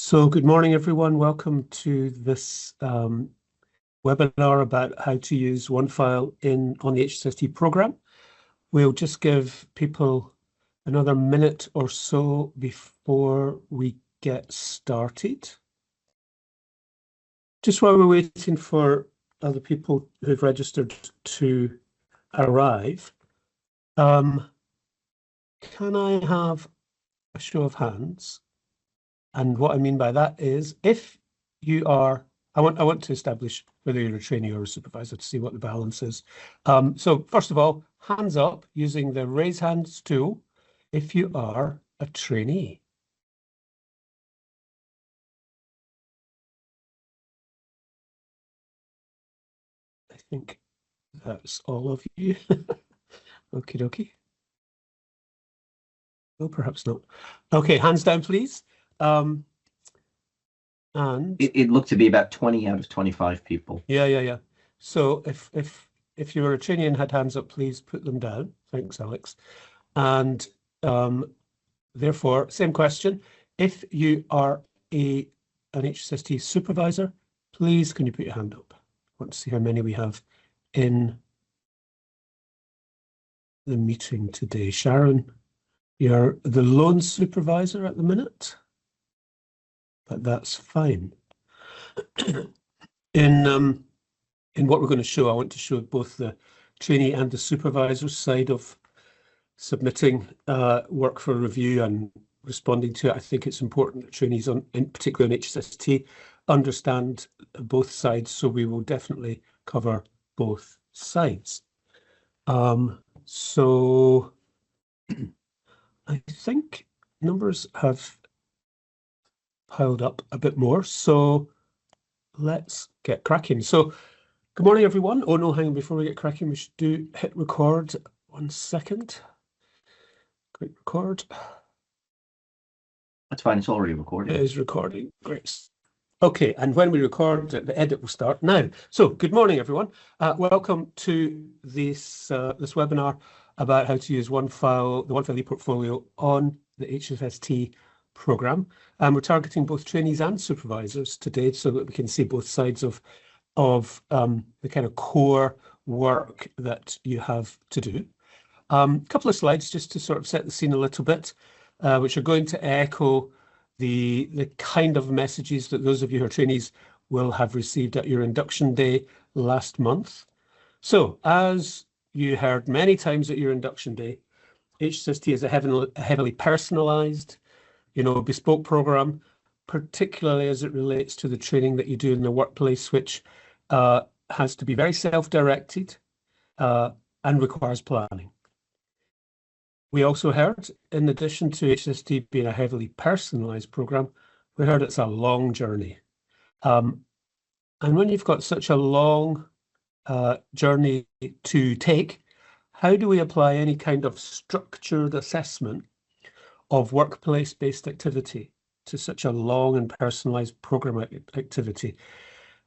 So good morning, everyone. Welcome to this webinar about how to use OneFile on the HSST program. We'll just give people another minute or so before we get started. Just while we're waiting for other people who've registered to arrive, can I have a show of hands? And what I mean by that is, if you are, I want to establish whether you're a trainee or a supervisor to see what the balance is. So first of all, hands up using the raise hands tool if you are a trainee. I think that's all of you. Okie dokie. Oh, perhaps not. Okay, hands down, please. And it looked to be about 20 out of 25 people. Yeah. So if you were a trainee and had hands up, please put them down. Thanks, Alex. And therefore, same question. If you are an HSST supervisor, please can you put your hand up? I want to see how many we have in the meeting today. Sharon, you're the lone supervisor at the minute, but that's fine. In what we're going to show, I want to show both the trainee and the supervisor side of submitting work for review and responding to it. I think it's important that trainees, in particular in HSST, understand both sides, so we will definitely cover both sides. So I think numbers have piled up a bit more, so let's get cracking. So good morning, everyone. Oh no, hang on, before we get cracking, we should hit record. 1 second. Great, record. That's fine, it's already recording. It is recording, great. Okay, and when we record, the edit will start now. So good morning, everyone. Welcome to this webinar about how to use OneFile, the OneFile ePortfolio on the HSST program. And we're targeting both trainees and supervisors today so that we can see both sides of the kind of core work that you have to do. A couple of slides just to sort of set the scene a little bit, which are going to echo the kind of messages that those of you who are trainees will have received at your induction day last month. So, as you heard many times at your induction day, HSST is a heavily personalised, bespoke program, particularly as it relates to the training that you do in the workplace, which has to be very self-directed and requires planning. We also heard, in addition to HSST being a heavily personalised program, we heard it's a long journey. And when you've got such a long journey to take, how do we apply any kind of structured assessment of workplace-based activity to such a long and personalised program activity?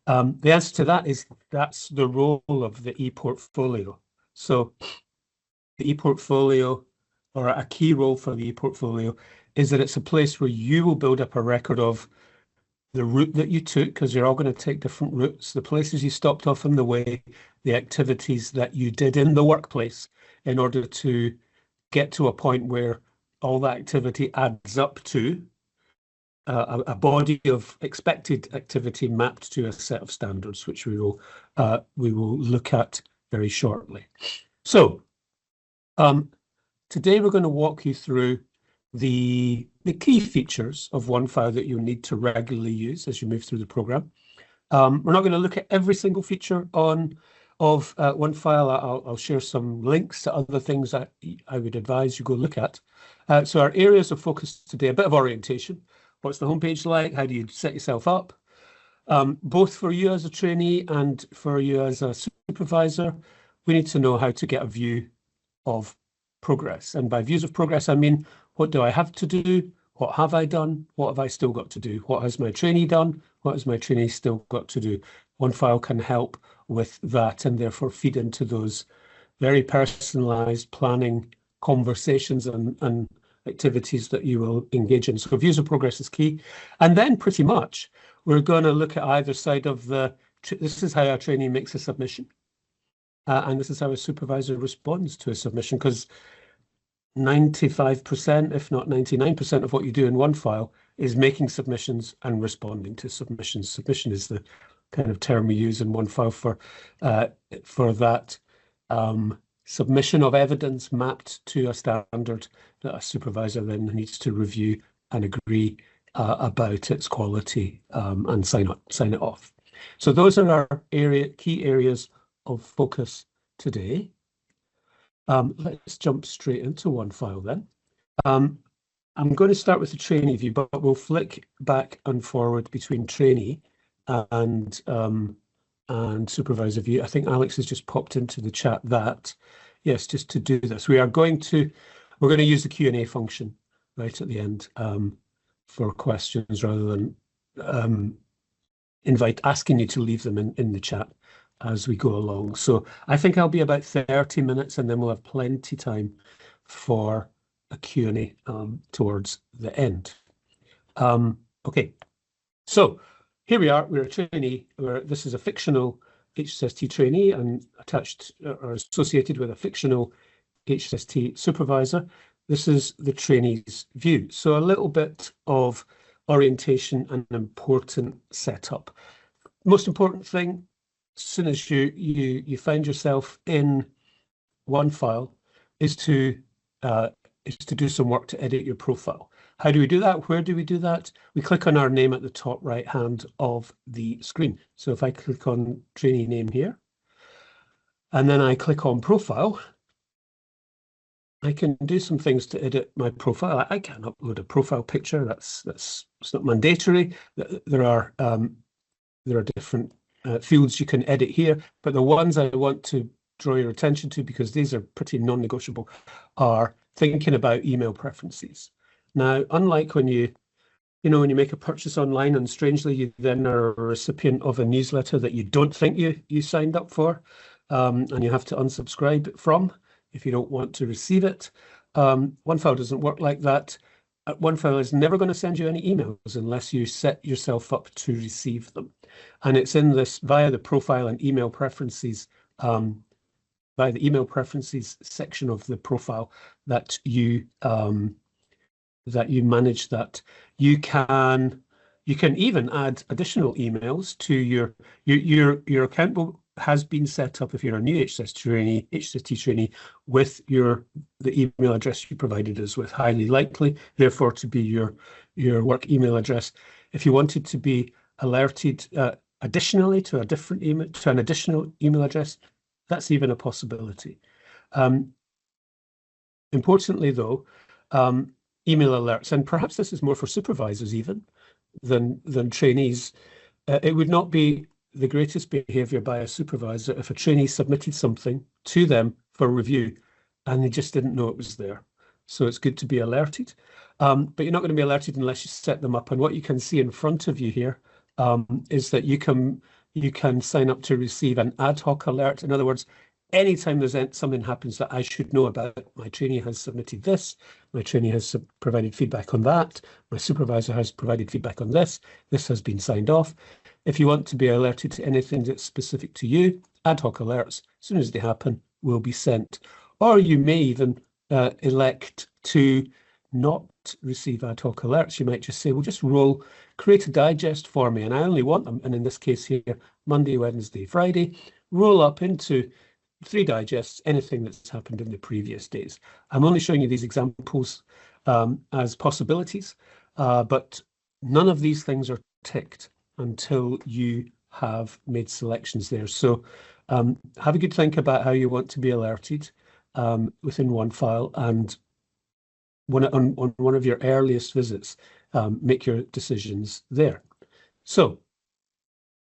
The answer to that is that's the role of the ePortfolio. So the ePortfolio, or a key role for the ePortfolio, is that it's a place where you will build up a record of the route that you took, because you're all going to take different routes, the places you stopped off on the way, the activities that you did in the workplace in order to get to a point where all that activity adds up to a body of expected activity mapped to a set of standards, which we will look at very shortly. So today we're going to walk you through the key features of OneFile that you'll need to regularly use as you move through the program. We're not going to look at every single feature of OneFile. I'll share some links to other things that I would advise you go look at. So our areas of focus today, a bit of orientation. What's the homepage like? How do you set yourself up? Both for you as a trainee and for you as a supervisor, we need to know how to get a view of progress. And by views of progress, I mean, what do I have to do? What have I done? What have I still got to do? What has my trainee done? What has my trainee still got to do? OneFile can help with that and therefore feed into those very personalized planning conversations and activities that you will engage in. So views of progress is key. And then pretty much we're going to look at either side of this is how a trainee makes a submission. And this is how a supervisor responds to a submission, because 95%, if not 99% of what you do in OneFile is making submissions and responding to submissions. Submission is the kind of term we use in OneFile for that submission of evidence mapped to a standard that a supervisor then needs to review and agree about its quality and sign it off. So those are our key areas of focus today. Let's jump straight into OneFile then. I'm going to start with the trainee view, but we'll flick back and forward between trainee and supervisor view. I think Alex has just popped into the chat that, yes, just to do this, we're going to use the Q&A function right at the end for questions rather than asking you to leave them in the chat as we go along. So I think I'll be about 30 minutes and then we'll have plenty time for a Q&A towards the end. Okay, so here we are, we're a trainee, this is a fictional HSST trainee and attached or associated with a fictional HSST supervisor. This is the trainee's view. So a little bit of orientation and an important setup. Most important thing, as soon as you find yourself in OneFile, is to do some work to edit your profile. How do we do that? Where do we do that? We click on our name at the top right hand of the screen. So if I click on trainee name here, and then I click on profile, I can do some things to edit my profile. I can upload a profile picture. It's not mandatory. There are different fields you can edit here, but the ones I want to draw your attention to, because these are pretty non-negotiable, are thinking about email preferences. Now, unlike when you make a purchase online and strangely you then are a recipient of a newsletter that you don't think you signed up for, and you have to unsubscribe from if you don't want to receive it. OneFile doesn't work like that. OneFile is never going to send you any emails unless you set yourself up to receive them. And it's in this via the profile and email preferences, via the email preferences section of the profile that you manage that. You can even add additional emails to your account has been set up if you're a new HSST trainee with the email address you provided us with, highly likely, therefore to be your work email address. If you wanted to be alerted additionally to an additional email address, that's even a possibility. Importantly though, email alerts, and perhaps this is more for supervisors even than trainees, it would not be the greatest behavior by a supervisor if a trainee submitted something to them for review and they just didn't know it was there. So it's good to be alerted, but you're not going to be alerted unless you set them up. And what you can see in front of you here is that you can sign up to receive an ad hoc alert. In other words, anytime there's something happens that I should know about, my trainee has submitted this, my trainee has provided feedback on that, my supervisor has provided feedback on this has been signed off. If you want to be alerted to anything that's specific to you, ad hoc alerts, as soon as they happen, will be sent. Or you may even elect to not receive ad hoc alerts. You might just say, well, just create a digest for me, and I only want them, and in this case here, Monday, Wednesday, Friday, roll up into 3 digests, anything that's happened in the previous days. I'm only showing you these examples as possibilities, but none of these things are ticked until you have made selections there. So have a good think about how you want to be alerted within OneFile, and on one of your earliest visits, make your decisions there. So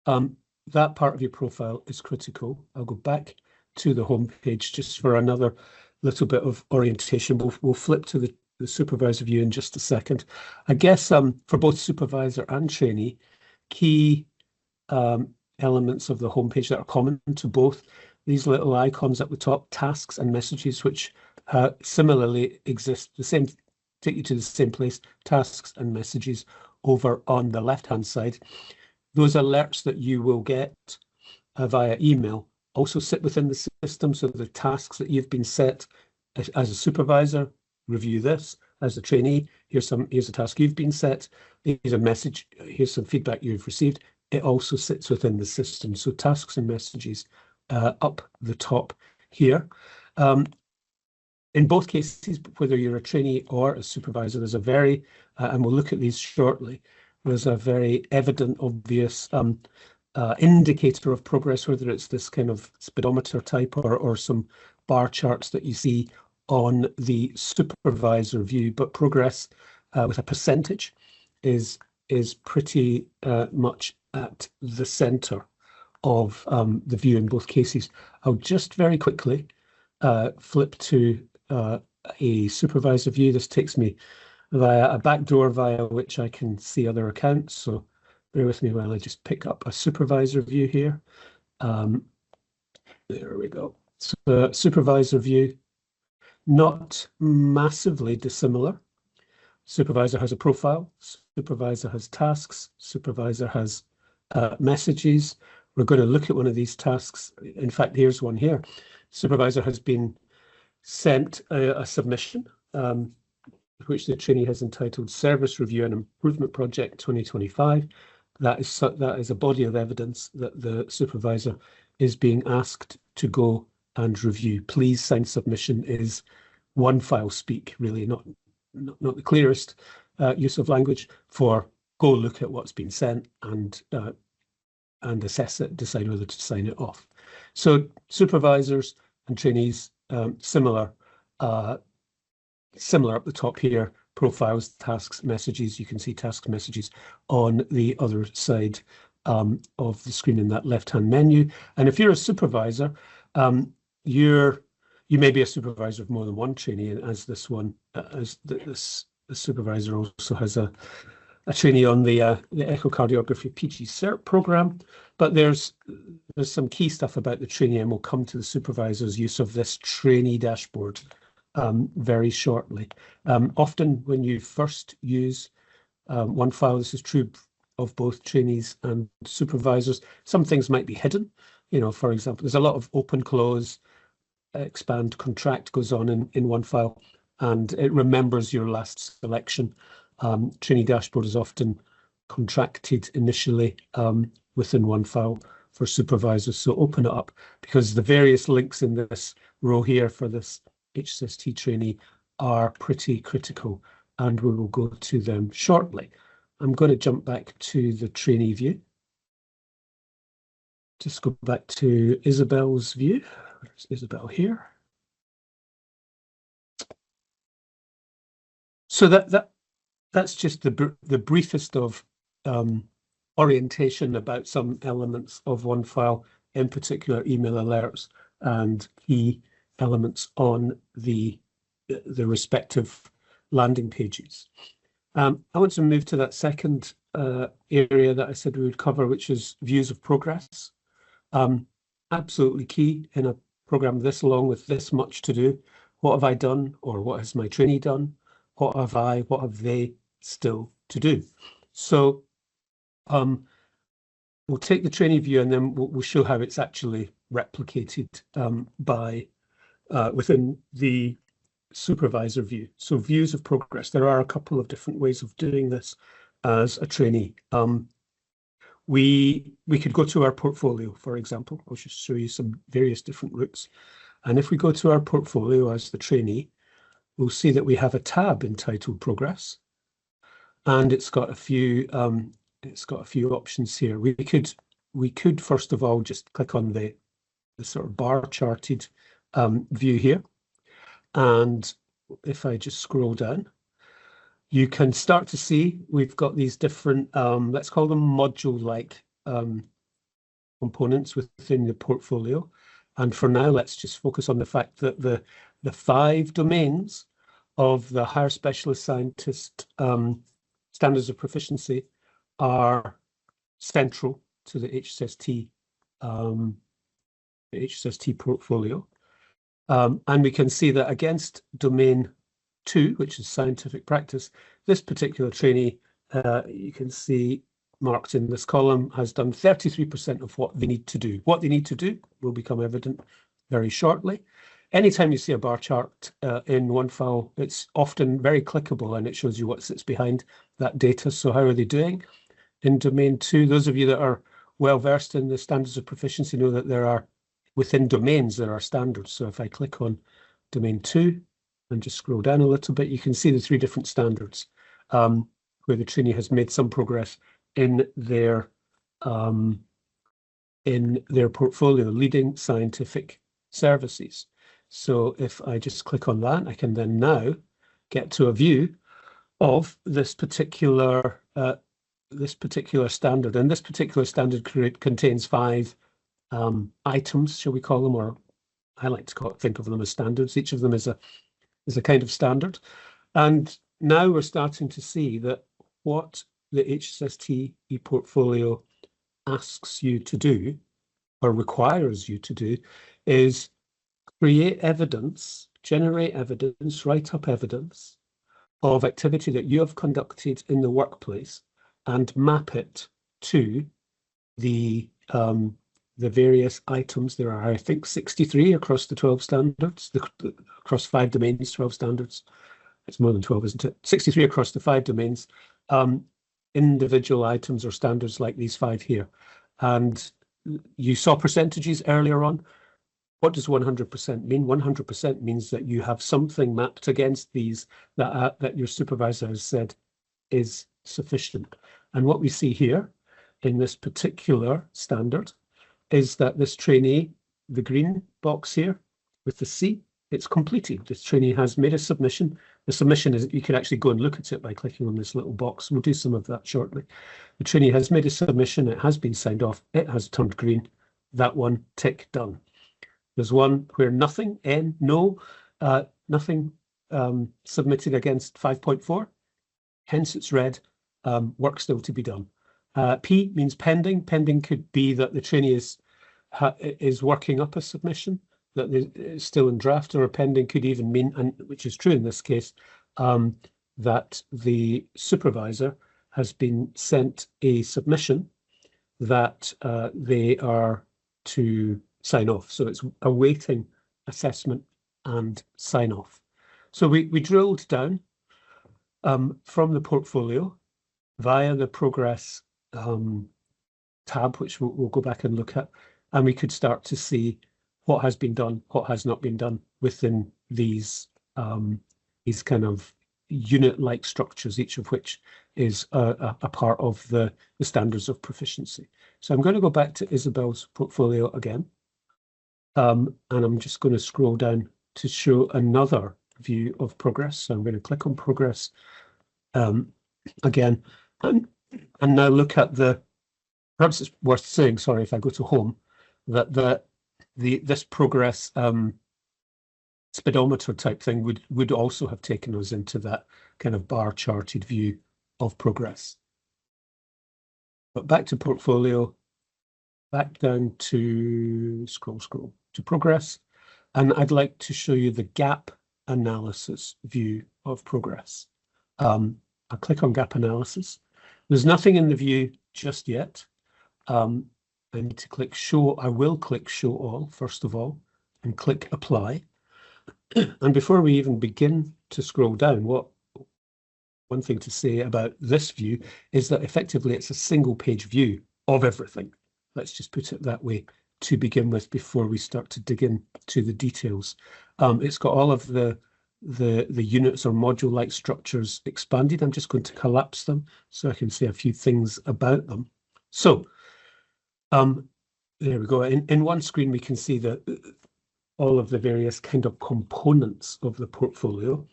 that part of your profile is critical. I'll go back to the home page just for another little bit of orientation. We'll flip to the supervisor view in just a second. I guess for both supervisor and trainee, key elements of the homepage that are common to both, these little icons at the top, tasks and messages, which similarly exist, the same take you to the same place, tasks and messages over on the left-hand side. Those alerts that you will get via email also sit within the system. So the tasks that you've been set as a supervisor, review this. As a trainee, here's a task you've been set. Here's a message. Here's some feedback you've received. It also sits within the system. So tasks and messages up the top here. In both cases, whether you're a trainee or a supervisor, there's a very, and we'll look at these shortly, there's a very evident, obvious indicator of progress, whether it's this kind of speedometer type or some bar charts that you see on the supervisor view. But progress with a percentage is pretty much at the center of the view in both cases. I'll just very quickly flip to a supervisor view. This takes me via a back door via which I can see other accounts. So bear with me while I just pick up a supervisor view here. There we go. So the supervisor view, not massively dissimilar. Supervisor has a profile, supervisor has tasks, supervisor has messages. We're going to look at one of these tasks. In fact, here's one here. Supervisor has been sent a submission, which the trainee has entitled Service Review and Improvement Project 2025. That is a body of evidence that the supervisor is being asked to go and review. Please sign submission is OneFile speak, really, not the clearest use of language for go look at what's been sent and assess it, decide whether to sign it off. So supervisors and trainees, similar up the top here, profiles, tasks, messages. You can see tasks, messages on the other side of the screen in that left-hand menu. And if you're a supervisor, you may be a supervisor of more than one trainee, and as this one, this supervisor also has a trainee on the echocardiography PG Cert program. But there's some key stuff about the trainee, and we'll come to the supervisor's use of this trainee dashboard very shortly. Often when you first use OneFile, this is true of both trainees and supervisors, some things might be hidden. You know, for example, there's a lot of open, close, expand, contract goes on in OneFile, and it remembers your last selection. Trainee dashboard is often contracted initially within OneFile for supervisors. So open it up, because the various links in this row here for this HSST trainee are pretty critical, and we will go to them shortly. I'm going to jump back to the trainee view. Just go back to Isabel's view. There's Isabel here. So that's just the briefest of orientation about some elements of OneFile, in particular email alerts and key elements on the respective landing pages. I want to move to that second area that I said we would cover, which is views of progress. Absolutely key in a program this long with this much to do. What have I done, or what has my trainee done? What have they still to do? So we'll take the trainee view, and then we'll show how it's actually replicated within the supervisor view. So views of progress. There are a couple of different ways of doing this as a trainee. We could go to our portfolio, for example. I'll just show you some various different routes. And if we go to our portfolio as the trainee, we'll see that we have a tab entitled Progress, and it's got a few options here. We could first of all just click on the sort of bar charted view here, and if I just scroll down, you can start to see we've got these different, let's call them module-like components within the portfolio. And for now, let's just focus on the fact that the 5 domains of the higher specialist scientist standards of proficiency are central to the HSST portfolio. And we can see that against domain 2, which is scientific practice, this particular trainee, you can see marked in this column, has done 33% of what they need to do. What they need to do will become evident very shortly. Anytime you see a bar chart in OneFile, it's often very clickable and it shows you what sits behind that data. So how are they doing? In domain 2, those of you that are well versed in the standards of proficiency know that there are, within domains, there are standards. So if I click on domain 2 and just scroll down a little bit, you can see the 3 different standards where the trainee has made some progress in their portfolio, leading scientific services. So if I just click on that, I can then now get to a view of this particular standard. And this particular standard contains 5 items, shall we call them, or I like to think of them as standards. Each of them is a kind of standard. And now we're starting to see that what the HSST ePortfolio asks you to do, or requires you to do, is create evidence, generate evidence, write up evidence of activity that you have conducted in the workplace and map it to the various items. There are, I think, 63 across the 12 standards, across 5 domains, 12 standards. It's more than 12, isn't it? 63 across the 5 domains, individual items or standards like these 5 here. And you saw percentages earlier on. What does 100% mean? 100% means that you have something mapped against these that your supervisor has said is sufficient. And what we see here in this particular standard is that this trainee, the green box here with the C, it's completed. This trainee has made a submission. The submission is, you can actually go and look at it by clicking on this little box. We'll do some of that shortly. The trainee has made a submission. It has been signed off. It has turned green. That one, tick, done. There's one where nothing, N, no, nothing submitted against 5.4. Hence it's red, work still to be done. P means pending. Pending could be that the trainee is working up a submission, that is still in draft, or pending could even mean, and which is true in this case, that the supervisor has been sent a submission that they are to sign off. So it's awaiting assessment and sign off. So we drilled down from the portfolio via the progress tab, which we'll go back and look at, and we could start to see what has been done, what has not been done within these kind of unit-like structures, each of which is a part of the standards of proficiency. So I'm going to go back to Isabel's portfolio again, and I'm just going to scroll down to show another view of progress. So I'm going to click on progress again, and now look at perhaps it's worth saying, sorry, if I go to home, that this progress speedometer type thing would also have taken us into that kind of bar charted view of progress. But back to portfolio, back down to scroll to progress, and I'd like to show you the gap analysis view of progress. I'll click on gap analysis. There's nothing in the view just yet. I need to click show. I will click show all first of all and click apply. And before we even begin to scroll down, one thing to say about this view is that effectively it's a single page view of everything. Let's just put it that way to begin with before we start to dig into the details. It's got all of the units or module-like structures expanded. I'm just going to collapse them so I can say a few things about them. So there we go. In one screen, we can see all of the various kind of components of the portfolio.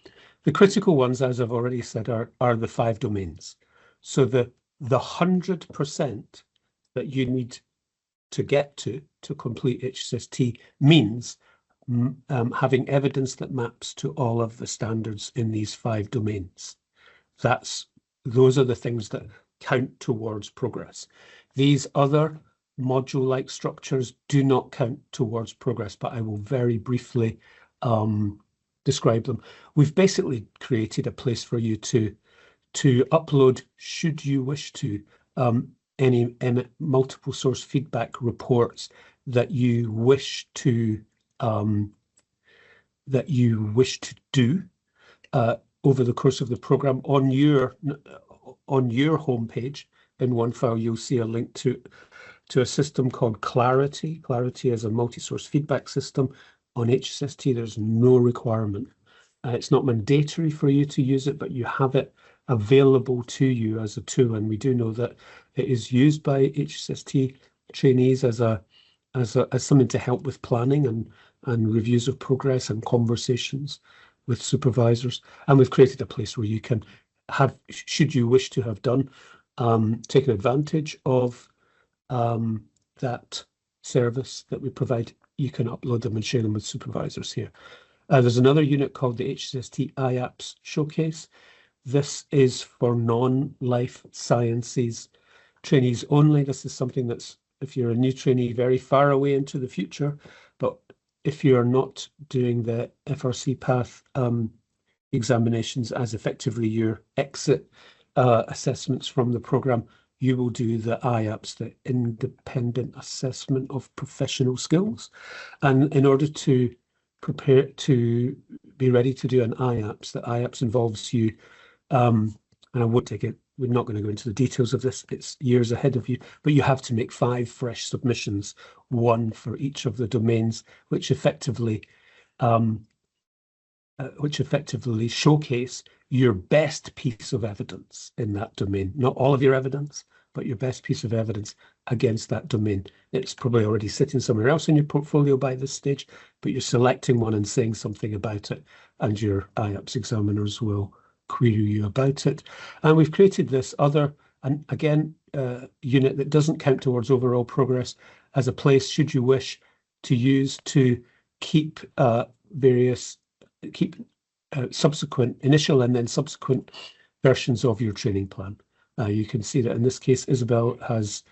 The critical ones, as I've already said, are the 5 domains. So the 100% that you need to get to complete HSST means having evidence that maps to all of the standards in these 5 domains. Those are the things that count towards progress. These other module-like structures do not count towards progress, but I will very briefly describe them. We've basically created a place for you to upload, should you wish to, any multiple source feedback reports that you wish to do over the course of the program. On your homepage in OneFile, you'll see a link to a system called Clarity. Clarity is a multi-source feedback system. On HSST, there's no requirement. It's not mandatory for you to use it, but you have it available to you as a tool. And we do know that it is used by HSST trainees as something to help with planning and reviews of progress and conversations with supervisors. And we've created a place where you can have, should you wish to have done, taken advantage of that service that we provide, you can upload them and share them with supervisors here. There's another unit called the HSST iApps Showcase. This is for non-life sciences trainees only. This is something that's, if you're a new trainee, very far away into the future, but if you're not doing the FRC path examinations as effectively your exit assessments from the program, you will do the IAPS, the Independent Assessment of Professional Skills. And in order to prepare to be ready to do an IAPS, the IAPS involves you, and I won't take it, we're not going to go into the details of this, it's years ahead of you, but you have to make 5 fresh submissions, 1 for each of the domains, which effectively showcase your best piece of evidence in that domain. Not all of your evidence, but your best piece of evidence against that domain. It's probably already sitting somewhere else in your portfolio by this stage, but you're selecting one and saying something about it, and your IAPS examiners will query you about it. And we've created this other, and again, unit that doesn't count towards overall progress as a place, should you wish to use to keep subsequent initial and then subsequent versions of your training plan. You can see that in this case, Isabel has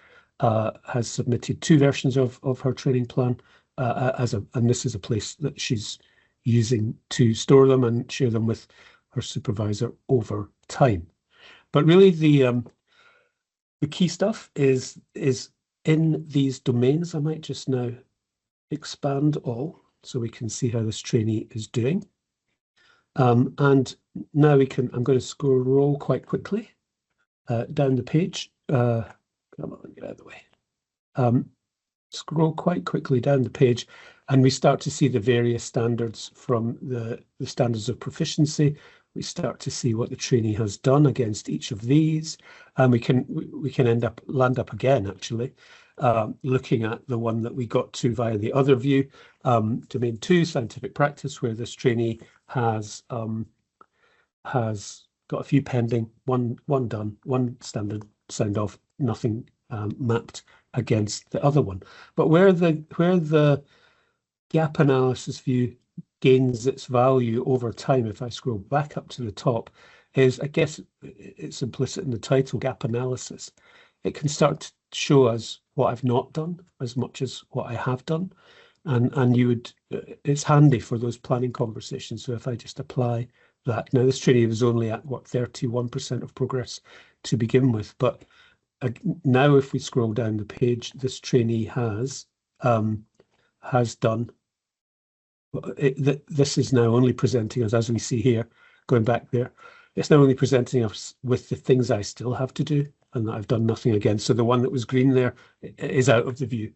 submitted 2 versions of her training plan and this is a place that she's using to store them and share them with her supervisor over time. But really, the key stuff is in these domains. I might just now expand all so we can see how this trainee is doing. And now we can, I'm going to scroll quite quickly down the page. Come on, get out of the way. Scroll quite quickly down the page, and we start to see the various standards from the standards of proficiency. We start to see what the trainee has done against each of these, and we can land up again, actually, looking at the one that we got to via the other view, domain 2, scientific practice, where this trainee has got a few pending, one done, one standard signed off, nothing mapped against the other one. But where the gap analysis view gains its value over time, if I scroll back up to the top, is, I guess it's implicit in the title, gap analysis. It can start to show us what I've not done as much as what I have done. And you would, it's handy for those planning conversations. So if I just apply that, now this trainee was only at what, 31% of progress to begin with, but now if we scroll down the page, this trainee has done, this is now only presenting us, as we see here, going back there, it's now only presenting us with the things I still have to do and that I've done nothing against. So the one that was green there is out of the view,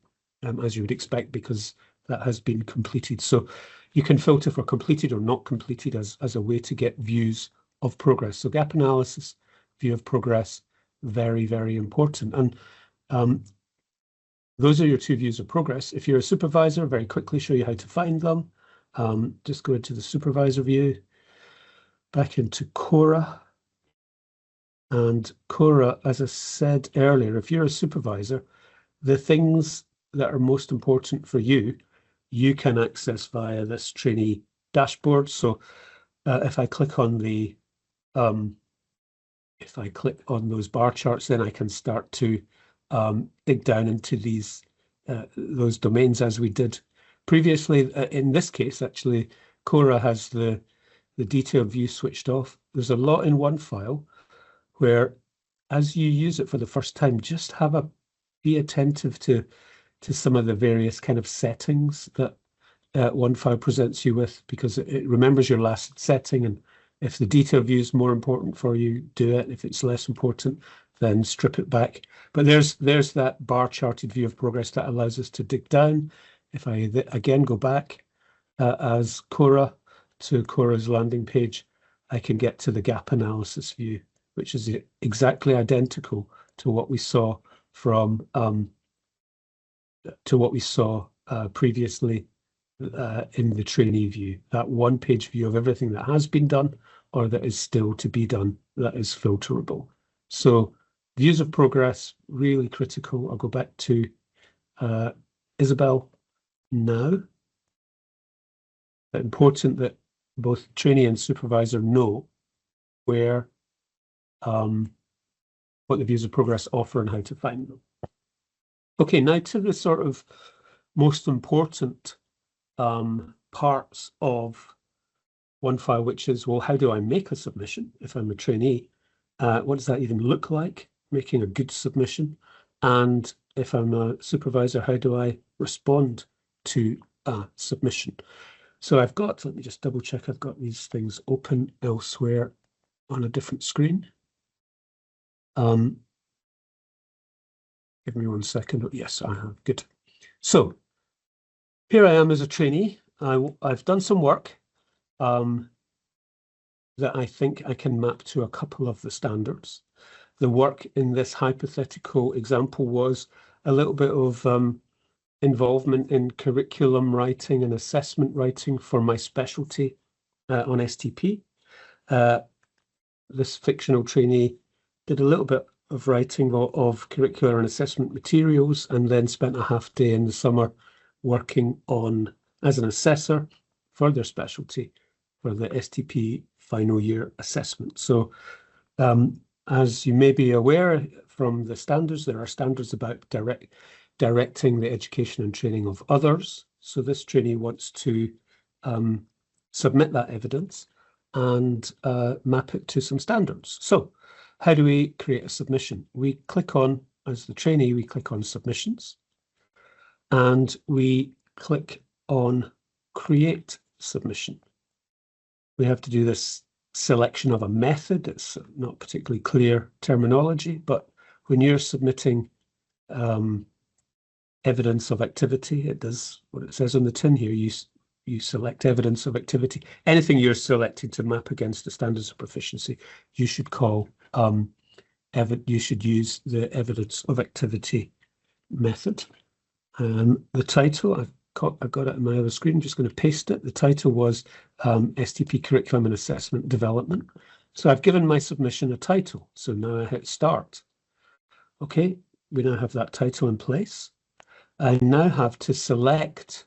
as you would expect, because that has been completed. So you can filter for completed or not completed as a way to get views of progress. So gap analysis, view of progress, very, very important. And those are your 2 views of progress. If you're a supervisor, very quickly show you how to find them. Just go into the supervisor view, back into Cora. And Cora, as I said earlier, if you're a supervisor, the things that are most important for you, you can access via this trainee dashboard. So if I click on the if I click on those bar charts, then I can start to dig down into these those domains as we did previously. In this case, actually, Cora has the detailed view switched off. There's a lot in OneFile where, as you use it for the first time, just be attentive to some of the various kind of settings that OneFile presents you with, because it remembers your last setting, and if the detail view is more important for you, do it. If it's less important, then strip it back. But there's that bar charted view of progress that allows us to dig down. If I again go back as Cora to Cora's landing page, I can get to the gap analysis view, which is exactly identical to what we saw from previously in the trainee view. That one-page view of everything that has been done or that is still to be done, that is filterable. So views of progress, really critical. I'll go back to Isabel now. But important that both trainee and supervisor know where what the views of progress offer and how to find them. Okay, now to the sort of most important parts of OneFile, which is, well, how do I make a submission if I'm a trainee? What does that even look like, making a good submission? And if I'm a supervisor, how do I respond to a submission? So I've got, let me just double check, I've got these things open elsewhere on a different screen. Give me 1 second. Oh, yes, I have. Good. So here I am as a trainee. I've done some work that I think I can map to a couple of the standards. The work in this hypothetical example was a little bit of involvement in curriculum writing and assessment writing for my specialty on STP. This fictional trainee did a little bit of writing of curricular and assessment materials, and then spent a half day in the summer working on as an assessor for their specialty for the STP final year assessment. So as you may be aware from the standards, there are standards about directing the education and training of others. So this trainee wants to submit that evidence and map it to some standards. So how do we create a submission? We click on, as the trainee, we click on submissions, and we click on create submission. We have to do this selection of a method. It's not particularly clear terminology, but when you're submitting evidence of activity, it does what it says on the tin here. You select evidence of activity. Anything you're selecting to map against the standards of proficiency, you should call you should use the evidence of activity method. The title, I've got it on my other screen. I'm just going to paste it. The title was STP Curriculum and Assessment Development. So I've given my submission a title. So now I hit start. Okay, we now have that title in place. I now have to select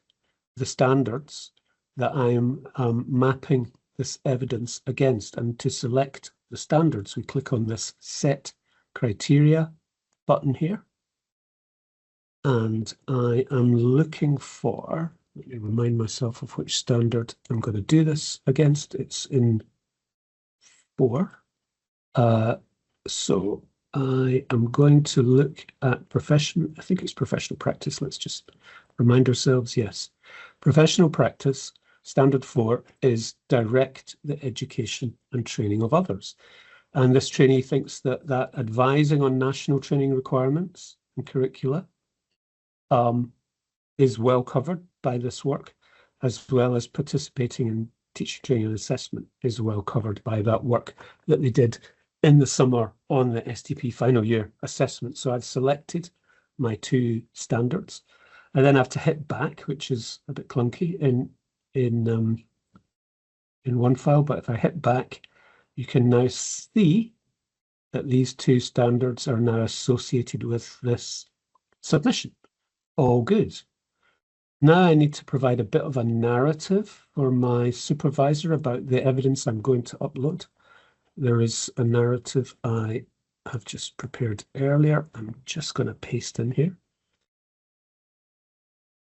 the standards that I'm mapping this evidence against. And to select the standards, we click on this Set Criteria button here. And I am looking for, let me remind myself of which standard I'm going to do this against. It's in 4. So I am going to look at I think it's professional practice. Let's just remind ourselves, yes. Professional practice, standard 4, is direct the education and training of others. And this trainee thinks that advising on national training requirements and curricula is well covered by this work, as well as participating in teacher training and assessment is well covered by that work that they did in the summer on the STP final year assessment. So I've selected my 2 standards. I then have to hit back, which is a bit clunky in OneFile, but if I hit back, you can now see that these 2 standards are now associated with this submission. All good. Now I need to provide a bit of a narrative for my supervisor about the evidence I'm going to upload. There is a narrative I have just prepared earlier. I'm just going to paste in here.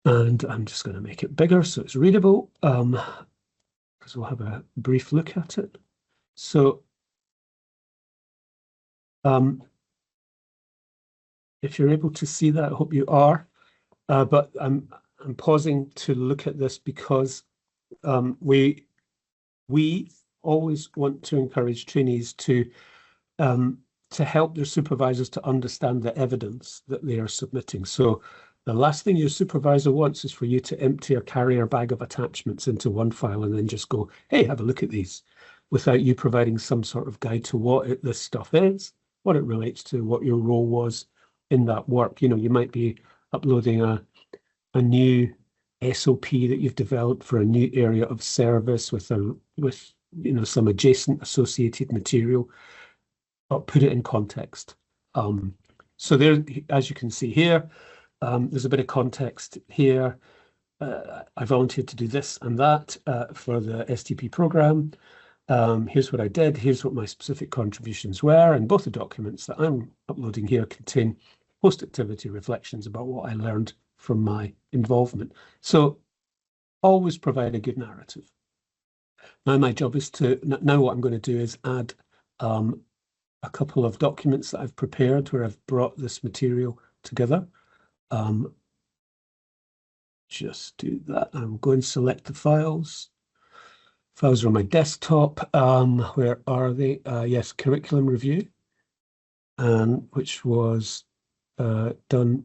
And I'm just going to make it bigger so it's readable. because we'll have a brief look at it. So if you're able to see that, I hope you are. But I'm pausing to look at this because we always want to encourage trainees to help their supervisors to understand the evidence that they are submitting. So the last thing your supervisor wants is for you to empty a carrier bag of attachments into OneFile and then just go, hey, have a look at these, without you providing some sort of guide to what this stuff is, what it relates to, what your role was in that work. You know, you might be uploading a new SOP that you've developed for a new area of service with you know, some adjacent associated material, but put it in context. So there, as you can see here, there's a bit of context here. I volunteered to do this and that for the STP program. Here's what I did. Here's what my specific contributions were. And both the documents that I'm uploading here contain post-activity reflections about what I learned from my involvement. So always provide a good narrative. Now my job is now what I'm going to do is add a couple of documents that I've prepared where I've brought this material together. Just do that. I'm going to select the files. Files are on my desktop. Where are they? Yes, curriculum review, and which was done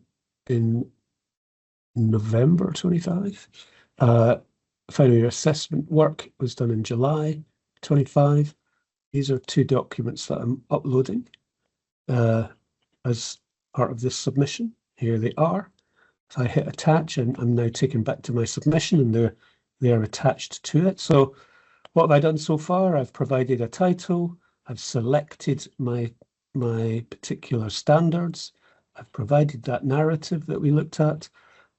in November 25. Final year assessment work was done in July 25. These are two documents that I'm uploading as part of this submission. Here they are. If I hit attach, and I'm now taken back to my submission, and they're attached to it. So what have I done so far? I've provided a title. I've selected my particular standards. I've provided that narrative that we looked at,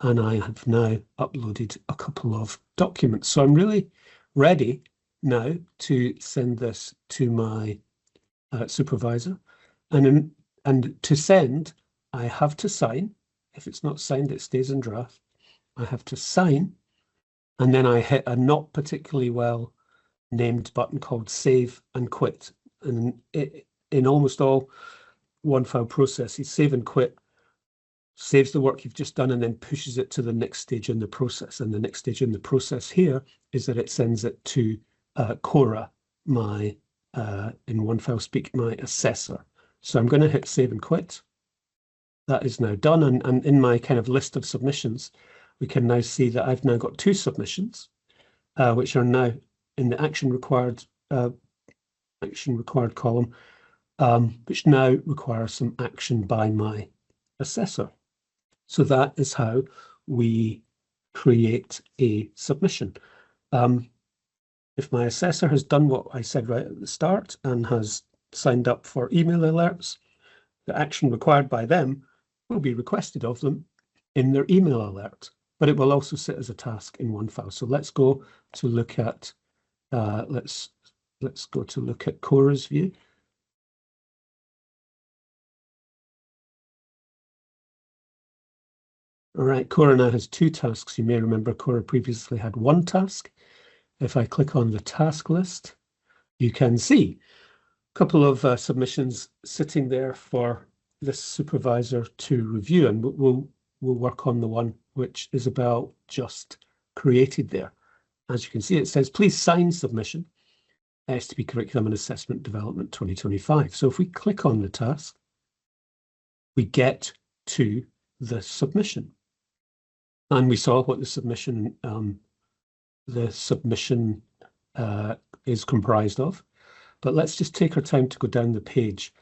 and I have now uploaded a couple of documents. So I'm really ready now to send this to my supervisor. And to send, I have to sign. If it's not signed, it stays in draft. I have to sign, and then I hit a not particularly well named button called Save and Quit. And in almost all OneFile processes, Save and Quit saves the work you've just done and then pushes it to the next stage in the process. And the next stage in the process here is that it sends it to Cora, in OneFile speak, my assessor. So I'm going to hit Save and Quit. That is now done. And in my kind of list of submissions, we can now see that I've now got two submissions, which are now in the action required column, which now requires some action by my assessor. So that is how we create a submission. If my assessor has done what I said right at the start and has signed up for email alerts, the action required by them will be requested of them in their email alert, but it will also sit as a task in OneFile. So let's go to look at let's go to look at Cora's view. All right, Cora now has two tasks. You may remember Cora previously had one task. If I click on the task list, you can see a couple of submissions sitting there for this supervisor to review, and we'll work on the one which Isabel just created there. As you can see, it says, please sign submission, STP Curriculum and Assessment Development 2025. So if we click on the task, we get to the submission. And we saw what the submission is comprised of. But let's just take our time to go down the page.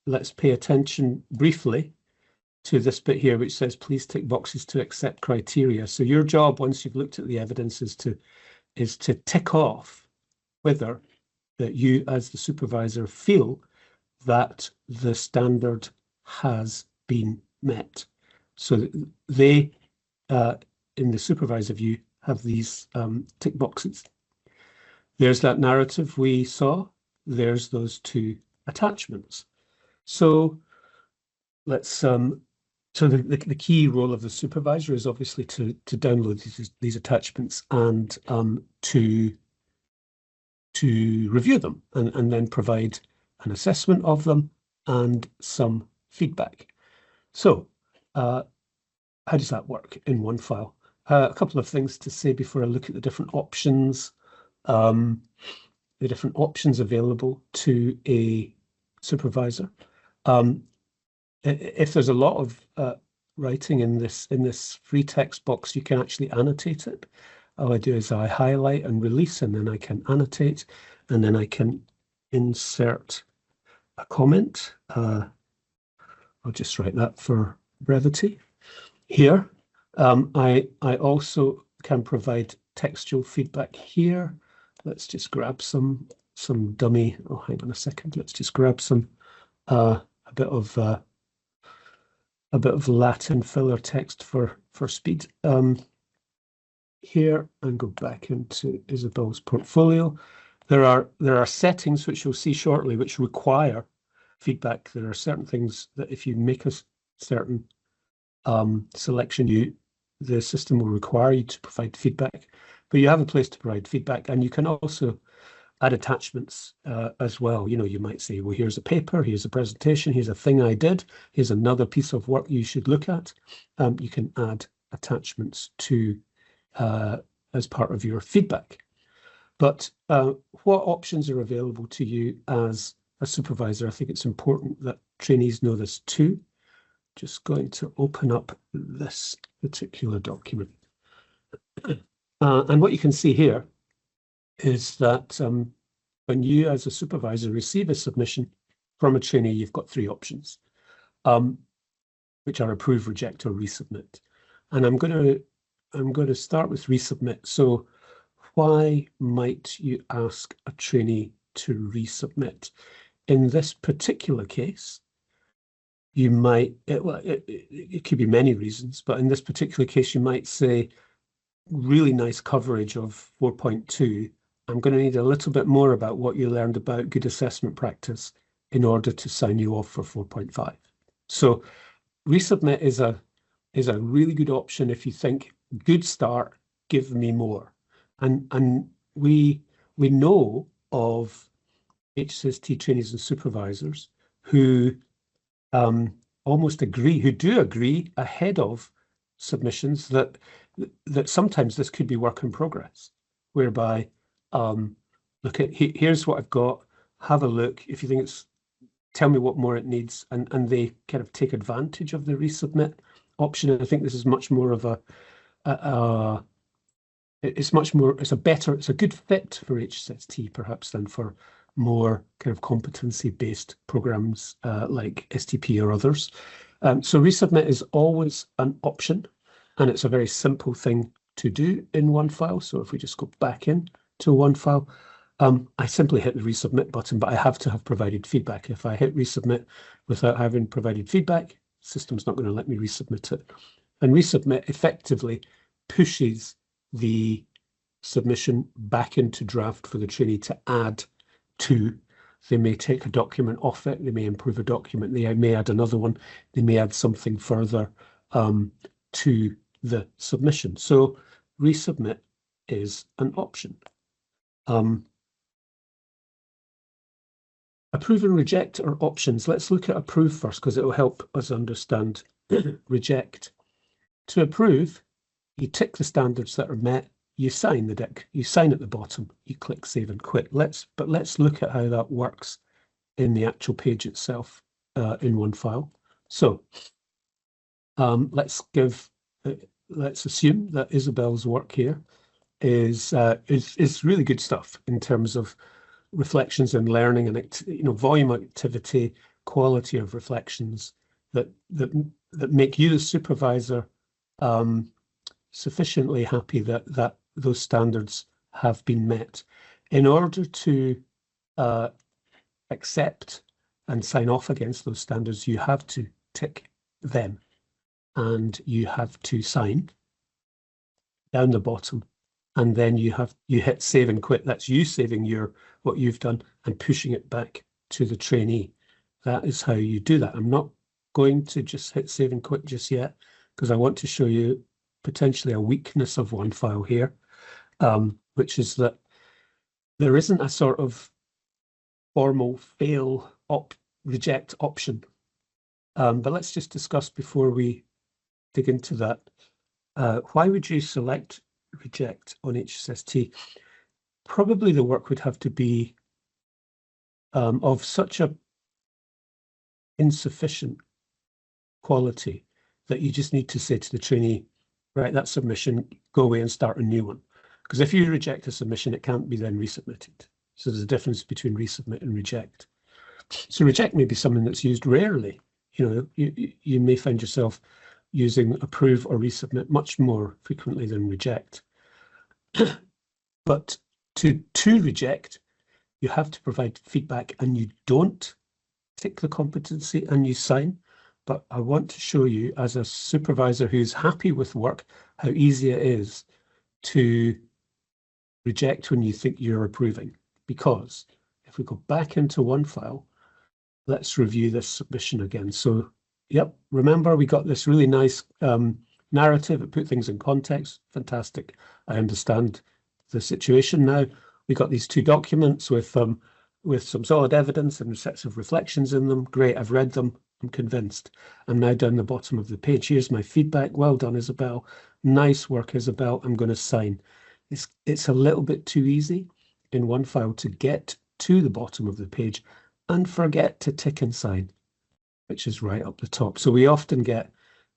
Let's pay attention briefly to this bit here, which says, please tick boxes to accept criteria. So your job, once you've looked at the evidence, is to tick off whether that you, as the supervisor, feel that the standard has been met. So they, in the supervisor view, have these tick boxes. There's that narrative we saw. There's those two attachments. So let's so the key role of the supervisor is obviously to download these attachments and to to review them and then provide an assessment of them and some feedback. So how does that work in OneFile? A couple of things to say before I look at the different options. The different options available to a supervisor. If there's a lot of writing in this free text box, you can actually annotate it. All I do is I highlight and release, and then I can annotate, and then I can insert a comment. I'll just write that for brevity. Here, I also can provide textual feedback here. Let's just grab some dummy. Oh, hang on a second. Let's just grab some a bit of Latin filler text for speed. Here, and go back into Isabel's portfolio. There are settings which you'll see shortly which require feedback. There are certain things that if you make a certain selection, the system will require you to provide feedback. But you have a place to provide feedback, and you can also add attachments as well. You know, you might say, well, here's a paper, here's a presentation, here's a thing I did, here's another piece of work you should look at. You can add attachments to as part of your feedback. But what options are available to you as a supervisor? I think it's important that trainees know this too. Just going to open up this particular document. And what you can see here is that when you as a supervisor receive a submission from a trainee, you've got three options, which are approve, reject, or resubmit. And I'm going to start with resubmit. So why might you ask a trainee to resubmit? In this particular case, you might, it could be many reasons, but in this particular case, you might say, really nice coverage of 4.2. I'm going to need a little bit more about what you learned about good assessment practice in order to sign you off for 4.5. So resubmit is a really good option if you think, good start, give me more. And we know of HSST trainees and supervisors who almost agree, who do agree ahead of submissions that sometimes this could be work in progress, whereby look at here's what I've got, have a look. If you think it's, tell me what more it needs, and they kind of take advantage of the resubmit option. And I think this is much more of it's a good fit for HSST perhaps than for more kind of competency-based programs like STP or others. So resubmit is always an option, and it's a very simple thing to do in OneFile. So if we just go back in to OneFile, I simply hit the resubmit button, but I have to have provided feedback. If I hit resubmit without having provided feedback, the system's not going to let me resubmit it. And resubmit effectively pushes the submission back into draft for the trainee to add to. They may take a document off it, they may improve a document, they may add another one, they may add something further to the submission. So resubmit is an option. Approve and reject are options. Let's look at approve first because it will help us understand reject. To approve, you tick the standards that are met, you sign the deck, you sign at the bottom, you click save and quit. Let's look at how that works in the actual page itself in OneFile. So let's assume that Isabel's work here is really good stuff in terms of reflections and learning and volume activity, quality of reflections that make you the supervisor sufficiently happy that those standards have been met. In order to accept and sign off against those standards, you have to tick them, and you have to sign down the bottom, and then you hit save and quit. That's you saving what you've done and pushing it back to the trainee. That is how you do that. I'm not going to just hit save and quit just yet because I want to show you potentially a weakness of OneFile here, which is that there isn't a sort of formal fail reject option. But let's just discuss before we dig into that. Why would you select reject on HSST? Probably the work would have to be of such a insufficient quality that you just need to say to the trainee, right, that submission, go away and start a new one. Because if you reject a submission, it can't be then resubmitted. So there's a difference between resubmit and reject. So reject may be something that's used rarely. You may find yourself using approve or resubmit much more frequently than reject. But to reject, you have to provide feedback, and you don't tick the competency and you sign. But I want to show you, as a supervisor who's happy with work, how easy it is to reject when you think you're approving. Because if we go back into OneFile, let's review this submission again. So, yep, remember we got this really nice narrative. It put things in context. Fantastic. I understand the situation now. We got these two documents with some solid evidence and sets of reflections in them. Great, I've read them. I'm convinced. I'm now down the bottom of the page. Here's my feedback. Well done, Isabel. Nice work, Isabel. I'm going to sign. It's a little bit too easy in OneFile to get to the bottom of the page and forget to tick and sign, which is right up the top. So we often get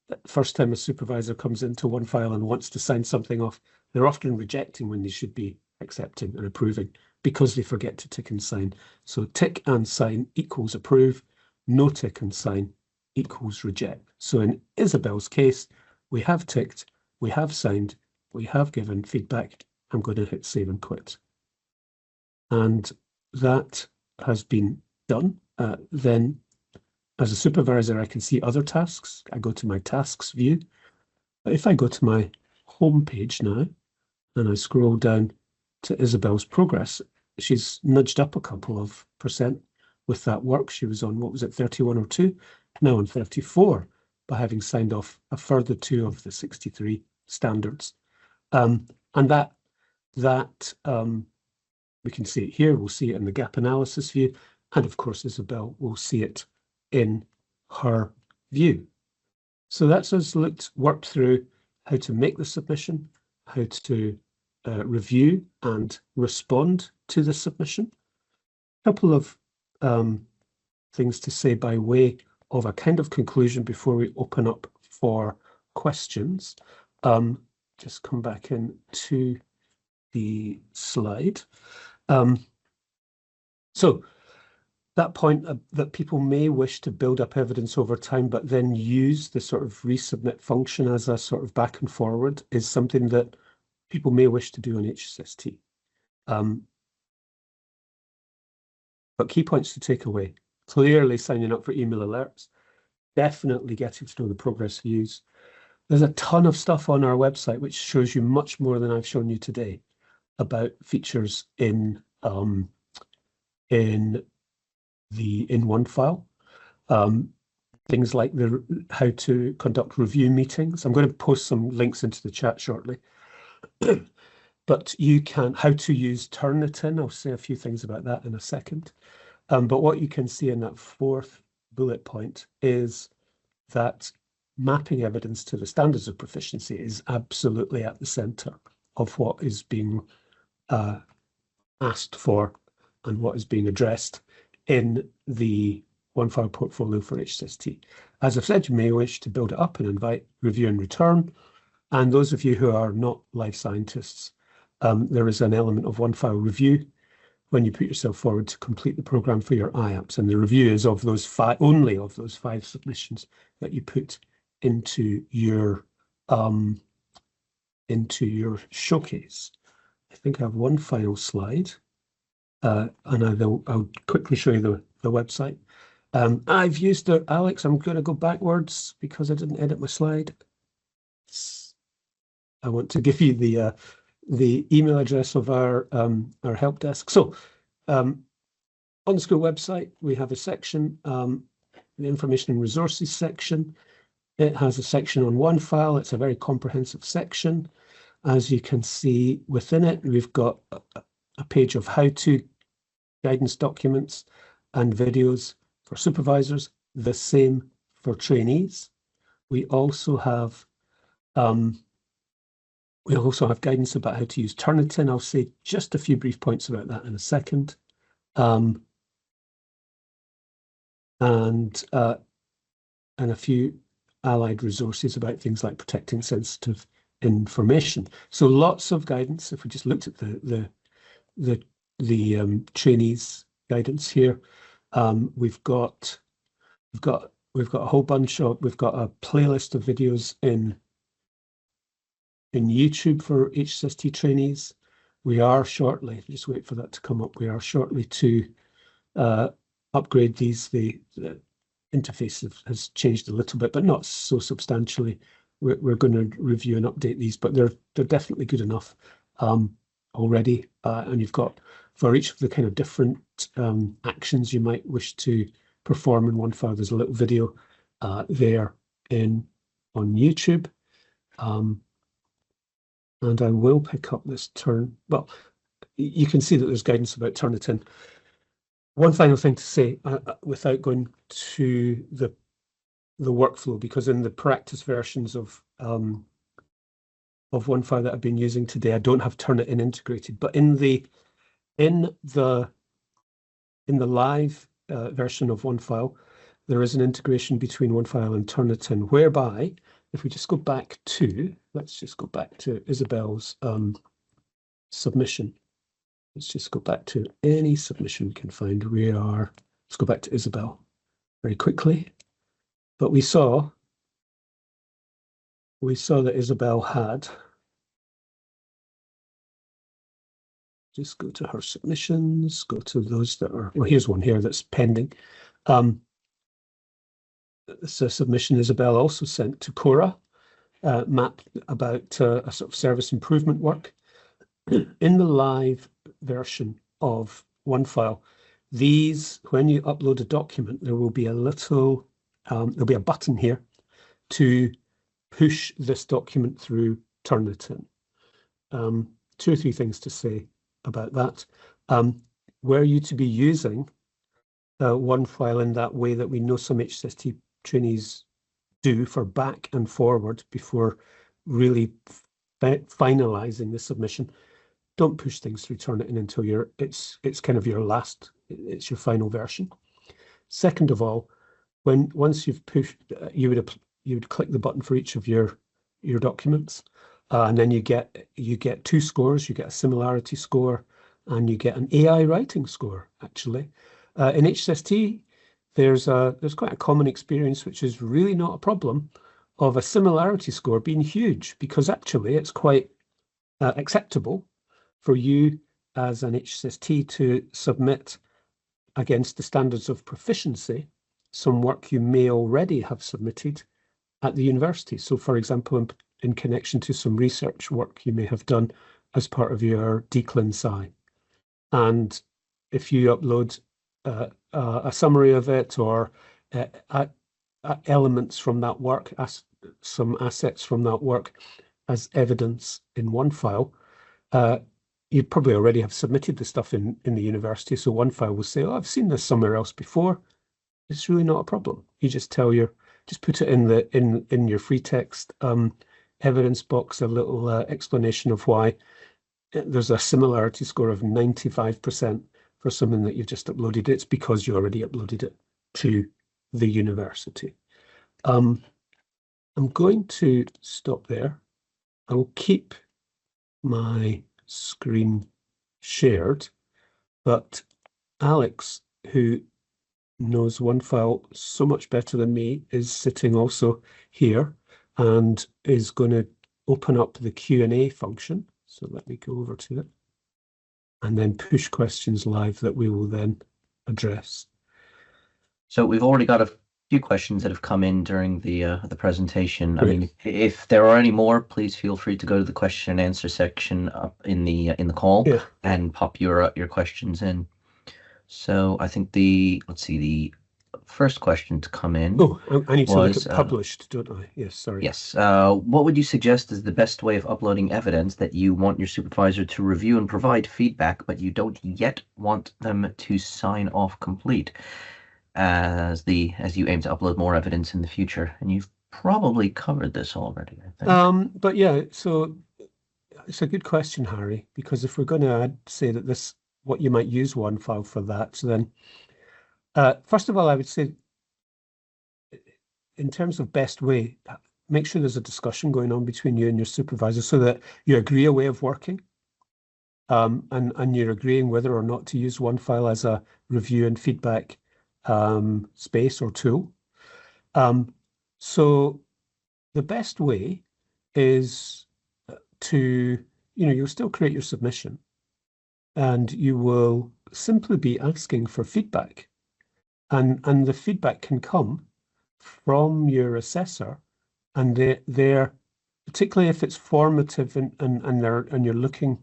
that first time a supervisor comes into OneFile and wants to sign something off, they're often rejecting when they should be accepting and approving because they forget to tick and sign. So tick and sign equals approve. No tick and sign equals reject. So in Isabel's case, we have ticked, we have signed, we have given feedback. I'm going to hit save and quit. And that has been done. Then as a supervisor, I can see other tasks. I go to my tasks view. But if I go to my home page now, and I scroll down to Isabel's progress, she's nudged up a couple of % with that work. She was on, what was it, 31 or 2? Now on 34, by having signed off a further 2 of the 63 standards. And that we can see it here. We'll see it in the gap analysis view. And of course, Isabel will see it in her view. So that's us worked through how to make the submission, how to review and respond to the submission. A couple of things to say by way of a kind of conclusion before we open up for questions. Just come back in to the slide. So that point that people may wish to build up evidence over time, but then use the sort of resubmit function as a sort of back and forward is something that people may wish to do on HSST. But key points to take away: clearly signing up for email alerts, definitely getting to know the progress views. There's a ton of stuff on our website which shows you much more than I've shown you today about features in OneFile. Things like how to conduct review meetings. I'm going to post some links into the chat shortly. But you can, how to use Turnitin. I'll say a few things about that in a second. But what you can see in that 4th bullet point is that mapping evidence to the standards of proficiency is absolutely at the center of what is being asked for and what is being addressed in the OneFile portfolio for HSST. As I've said, you may wish to build it up and invite review and return. And those of you who are not life scientists, there is an element of OneFile review when you put yourself forward to complete the program for your IAPS. And the review is of those only of those 5 submissions that you put into your showcase. I think I have one final slide, and I'll quickly show you the website. I've used the Alex. I'm going to go backwards because I didn't edit my slide. I want to give you the email address of our help desk. So on the school website, we have a section, the information and resources section. It has a section on OneFile. It's a very comprehensive section. As you can see within it, we've got a page of how-to guidance documents and videos for supervisors, the same for trainees. We also have guidance about how to use Turnitin. I'll say just a few brief points about that in a second. And a few allied resources about things like protecting sensitive information. So lots of guidance. If we just looked at the trainees guidance here, we've got a whole bunch of, we've got a playlist of videos in YouTube for HSST trainees. We are shortly, just wait for that to come up, we are shortly to upgrade these. The interface has changed a little bit, but not so substantially. We're going to review and update these, but they're definitely good enough already. And you've got, for each of the kind of different actions you might wish to perform in OneFile, there's a little video there on YouTube. And I will pick up this turn. Well, you can see that there's guidance about Turnitin. One final thing to say, without going to the workflow, because in the practice versions of OneFile that I've been using today, I don't have Turnitin integrated. But in the live version of OneFile, there is an integration between OneFile and Turnitin, whereby if we just go back to, let's just go back to Isabel's submission. Let's just go back to any submission we can find. Let's go back to Isabel very quickly. But we saw that Isabel had, just go to her submissions, go to those that are, well, here's one here that's pending. It's a submission Isabel also sent to Cora, map about a sort of service improvement work. In the live version of OneFile, these, when you upload a document, there will be a little, there'll be a button here to push this document through Turnitin. 2 or 3 things to say about that. Were you to be using OneFile in that way that we know some HSST trainees do for back and forward before really finalizing the submission, don't push things through Turnitin until it's kind of it's your final version. Second of all, once you've pushed, you would click the button for each of your documents, and then you get 2 scores. You get a similarity score, and you get an AI writing score. Actually, in HSST, there's quite a common experience, which is really not a problem, of a similarity score being huge, because actually it's quite acceptable for you as an HSST to submit against the standards of proficiency some work you may already have submitted at the university. So, for example, in connection to some research work you may have done as part of your DCLIN-SCI. And if you upload a summary of it, or elements from that work, some assets from that work as evidence in OneFile, you probably already have submitted the stuff in the university. So OneFile will say, oh, I've seen this somewhere else before. It's really not a problem. You just just put it in your free text evidence box, a little explanation of why there's a similarity score of 95% for something that you've just uploaded. It's because you already uploaded it to the university. I'm going to stop there. I will keep my screen shared, but Alex, who knows OneFile so much better than me, is sitting also here and is going to open up the Q&A function. So let me go over to it and then push questions live that we will then address. So we've already got a few questions that have come in during the presentation. Great. I mean, if there are any more, please feel free to go to the question and answer section up in the call, yeah, and pop your questions in. So I think the first question to come in. Oh, I need to look was, at published, don't I? Yes, sorry. Yes. What would you suggest is the best way of uploading evidence that you want your supervisor to review and provide feedback, but you don't yet want them to sign off complete as you aim to upload more evidence in the future? And you've probably covered this already, I think. But yeah, so it's a good question, Harry, because if we're going to say that this, what you might use OneFile for that, so then first of all, I would say in terms of best way, make sure there's a discussion going on between you and your supervisor so that you agree a way of working, and you're agreeing whether or not to use OneFile as a review and feedback space or tool. So the best way is to, you'll still create your submission and you will simply be asking for feedback. And the feedback can come from your assessor, and they're particularly if it's formative and you're looking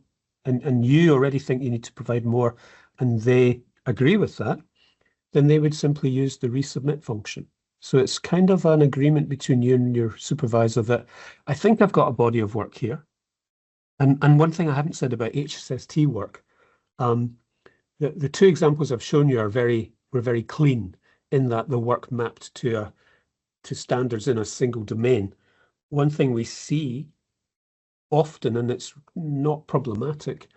and you already think you need to provide more and they agree with that, then they would simply use the resubmit function. So it's kind of an agreement between you and your supervisor that I think I've got a body of work here. And one thing I haven't said about HSST work, the two examples I've shown you were very clean in that the work mapped to standards in a single domain. One thing we see often, and it's not problematic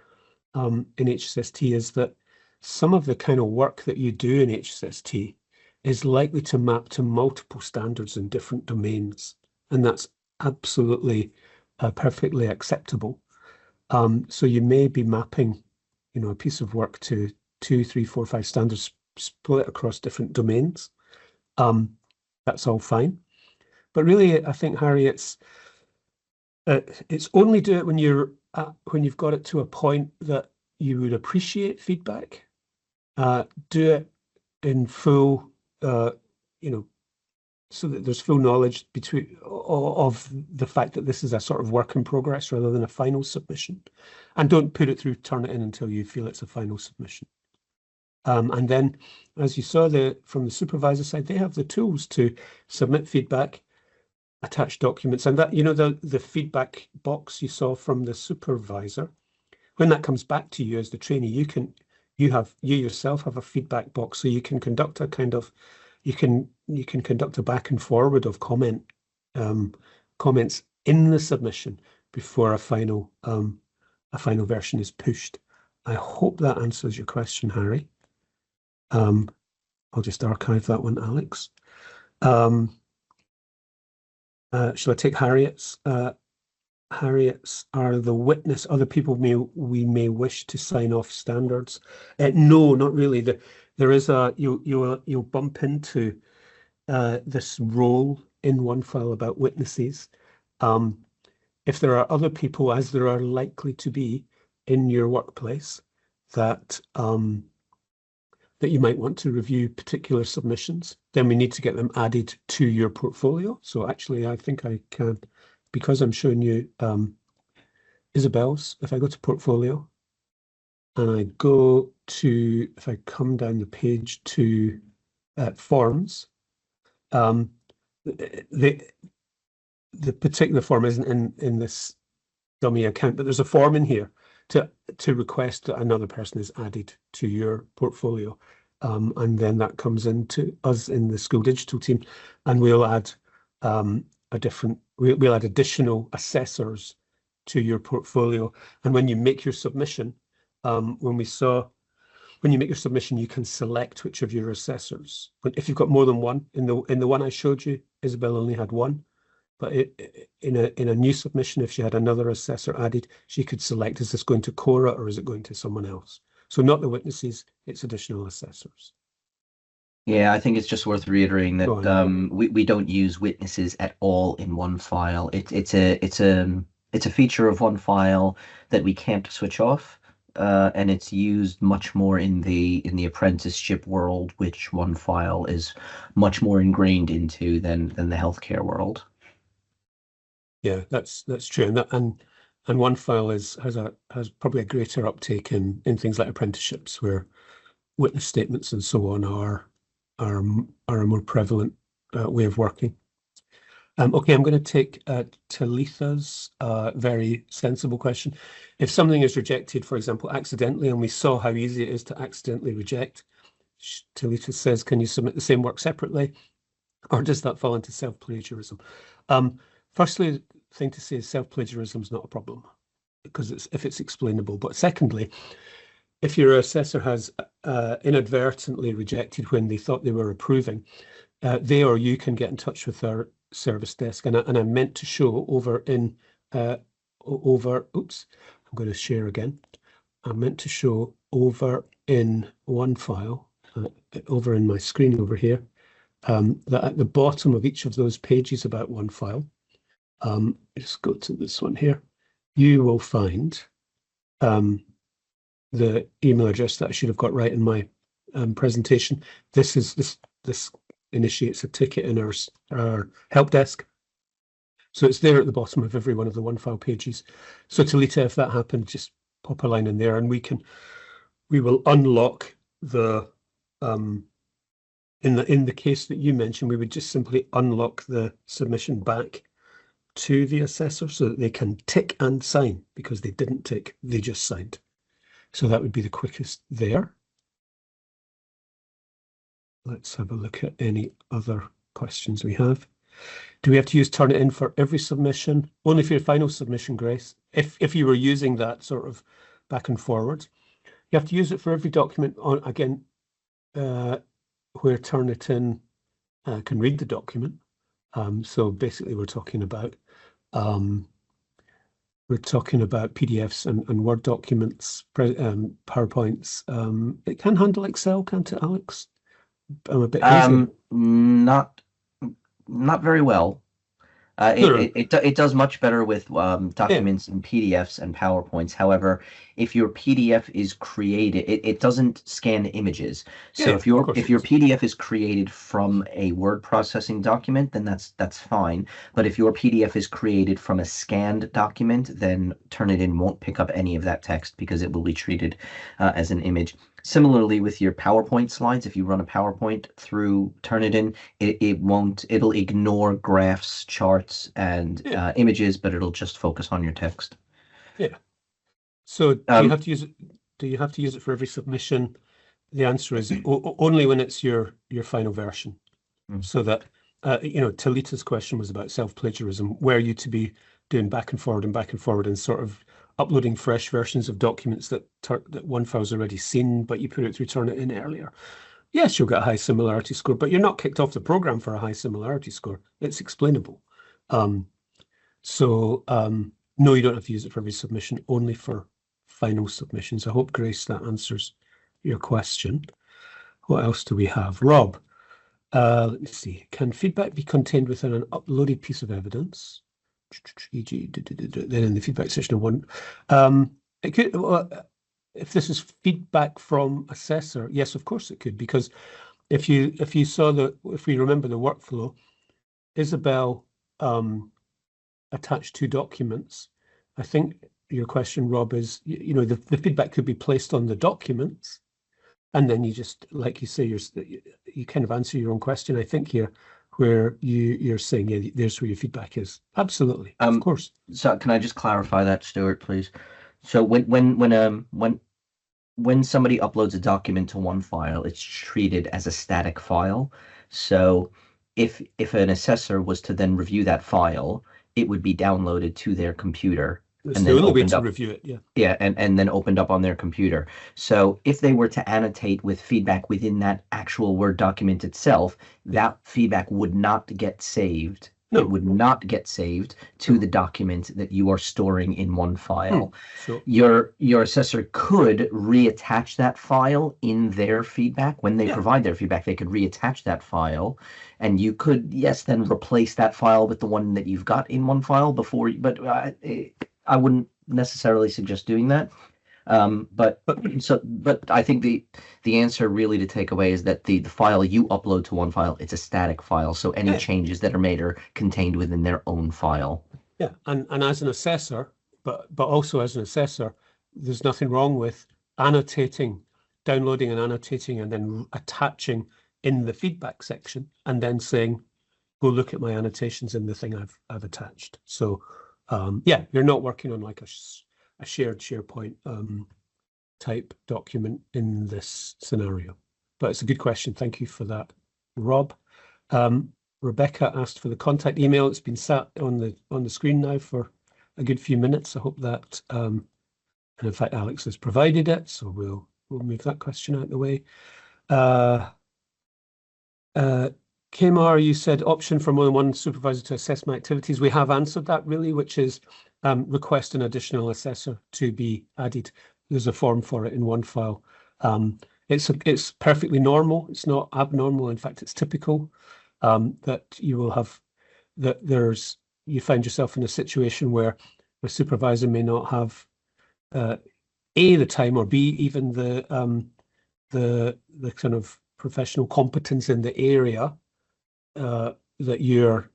in HSST, is that some of the kind of work that you do in HSST is likely to map to multiple standards in different domains, and that's absolutely perfectly acceptable. So you may be mapping, a piece of work to 2, 3, 4, 5 standards split across different domains. That's all fine. But really, I think, Harry, it's only do it when you've got it to a point that you would appreciate feedback. Do it in full, so that there's full knowledge of the fact that this is a sort of work in progress rather than a final submission. And don't put it through turn it in until you feel it's a final submission. And then, as you saw from the supervisor side, they have the tools to submit feedback, attach documents, and that, the feedback box you saw from the supervisor, when that comes back to you as the trainee, you yourself have a feedback box, so you can conduct a kind of, you can conduct a back and forward of comments in the submission before a final version is pushed. I hope that answers your question, Harry. I'll just archive that one, Alex. Shall I take Harriet's? Harriet's are the witness. Other people we may wish to sign off standards. No, not really. There is you'll bump into this role in OneFile about witnesses. If there are other people, as there are likely to be in your workplace, that you might want to review particular submissions, then we need to get them added to your portfolio. So actually, I think I can, because I'm showing you Isabel's, if I go to portfolio and I go to, if I come down the page to forms, the particular form isn't in this dummy account, but there's a form in here to request that another person is added to your portfolio. And then that comes into us in the school digital team, and we'll add we'll add additional assessors to your portfolio. And when you make your submission, when you make your submission, you can select which of your assessors. But if you've got more than one, in the one I showed you, Isabel only had one. But in a new submission, if she had another assessor added, she could select, is this going to Cora or is it going to someone else? So not the witnesses, it's additional assessors. Yeah, I think it's just worth reiterating that we don't use witnesses at all in OneFile. It's a feature of OneFile that we can't switch off, and it's used much more in the apprenticeship world, which OneFile is much more ingrained into than the healthcare world. Yeah, that's true, and OneFile has probably a greater uptake in things like apprenticeships, where witness statements and so on are are a more prevalent way of working. Okay, I'm going to take Talitha's very sensible question. If something is rejected, for example, accidentally, and we saw how easy it is to accidentally reject, Talitha says, can you submit the same work separately? Or does that fall into self-plagiarism? Firstly, the thing to say is self-plagiarism is not a problem because if it's explainable. But secondly, if your assessor has inadvertently rejected when they thought they were approving, they or you can get in touch with their service desk. And I meant to show over in, oops, I'm going to share again. I meant to show over in OneFile, over in my screen over here, that at the bottom of each of those pages about OneFile, just go to this one here, you will find the email address that I should have got right in my presentation. This initiates a ticket in our help desk. So it's there at the bottom of every one of the OneFile pages. So Talita, if that happened, just pop a line in there and we will unlock the in the case that you mentioned, we would just simply unlock the submission back to the assessor so that they can tick and sign, because they didn't tick, they just signed. So that would be the quickest there. Let's have a look at any other questions we have. Do we have to use Turnitin for every submission? Only for your final submission, Grace. If you were using that sort of back and forward, you have to use it for every document on, again, where Turnitin can read the document. So basically we're talking about PDFs and Word documents, PowerPoints. It can handle Excel, can't it, Alex? I'm a bit hazy. Not very well. It does much better with documents and PDFs and PowerPoints. However, if your PDF is created, it doesn't scan images. So if your PDF is created from a word processing document, then that's fine. But if your PDF is created from a scanned document, then Turnitin won't pick up any of that text because it will be treated as an image. Similarly, with your PowerPoint slides, if you run a PowerPoint through Turnitin, it'll ignore graphs, charts, and images, but it'll just focus on your text. Yeah. So do you have to use it? Do you have to use it for every submission? The answer is only when it's your final version. So that Talita's question was about self-plagiarism. Were you to be doing back and forward and sort of uploading fresh versions of documents that OneFile's already seen, but you put it through Turnitin earlier? Yes, you'll get a high similarity score, but you're not kicked off the program for a high similarity score. It's explainable. No, you don't have to use it for every submission, only for final submissions. I hope, Grace, that answers your question. What else do we have? Rob, let me see. Can feedback be contained within an uploaded piece of evidence? E.g., then in the feedback session of one, it could. Well, if this is feedback from assessor, yes, of course it could, because if you if we remember the workflow, Isabel attached two documents. I think your question, Rob, is the feedback could be placed on the documents, and then you just, like you say, you kind of answer your own question, I think, here, where you're saying, yeah, there's where your feedback is. Absolutely, of course. So can I just clarify that, Stuart, please? So when somebody uploads a document to OneFile, it's treated as a static file. So if an assessor was to then review that file, it would be downloaded to their computer. It's the only way to review it, yeah. Yeah, and then opened up on their computer. So if they were to annotate with feedback within that actual Word document itself, that feedback would not get saved. No. It would not get saved to the document that you are storing in OneFile. Sure. Your assessor could reattach that file in their feedback. When they provide their feedback, they could reattach that file, and you could, yes, then replace that file with the one that you've got in OneFile before. But I wouldn't necessarily suggest doing that. But I think the answer really to take away is that the file you upload to OneFile, it's a static file. So any changes that are made are contained within their own file. Yeah, and as an assessor, but also as an assessor, there's nothing wrong with downloading and annotating and then attaching in the feedback section and then saying, go look at my annotations in the thing I've attached. So yeah, you're not working on like a shared SharePoint type document in this scenario. But it's a good question. Thank you for that, Rob. Rebecca asked for the contact email. It's been sat on the screen now for a good few minutes. I hope that, and in fact, Alex has provided it, so we'll move that question out of the way. Kmar, you said option for more than one supervisor to assess my activities. We have answered that really, which is request an additional assessor to be added. There's a form for it in OneFile. It's perfectly normal. It's not abnormal. In fact, it's typical that you will have you find yourself in a situation where a supervisor may not have A, the time, or B, even the kind of professional competence in the area that you're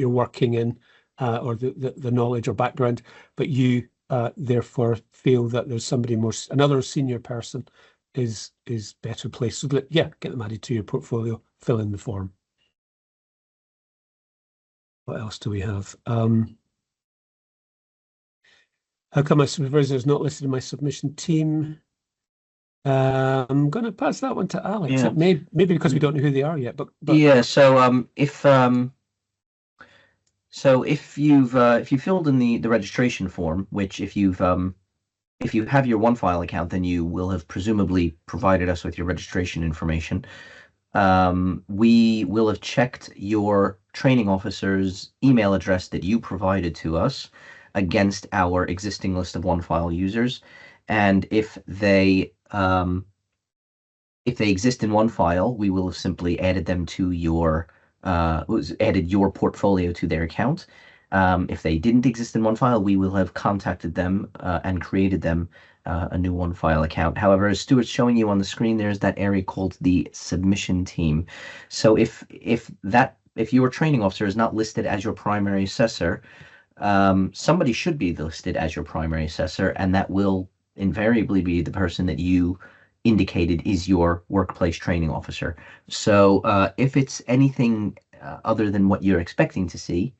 working in, or the knowledge or background, but you therefore feel that there's another senior person is better placed. So yeah, get them added to your portfolio, fill in the form. What else do we have? How come my supervisor is not listed in my submission team? I'm going to pass that one to Alex. Yeah. Maybe because we don't know who they are yet. But yeah. So if you filled in the registration form, which if you have your OneFile account, then you will have presumably provided us with your registration information. We will have checked your training officer's email address that you provided to us against our existing list of OneFile users, and if they exist in OneFile, we will have simply added them to your added your portfolio to their account. If they didn't exist in OneFile, we will have contacted them and created them a new OneFile account. However, as Stuart's showing you on the screen, there's that area called the submission team. So if your training officer is not listed as your primary assessor, somebody should be listed as your primary assessor, and that will invariably be the person that you indicated is your workplace training officer. So if it's anything other than what you're expecting to see,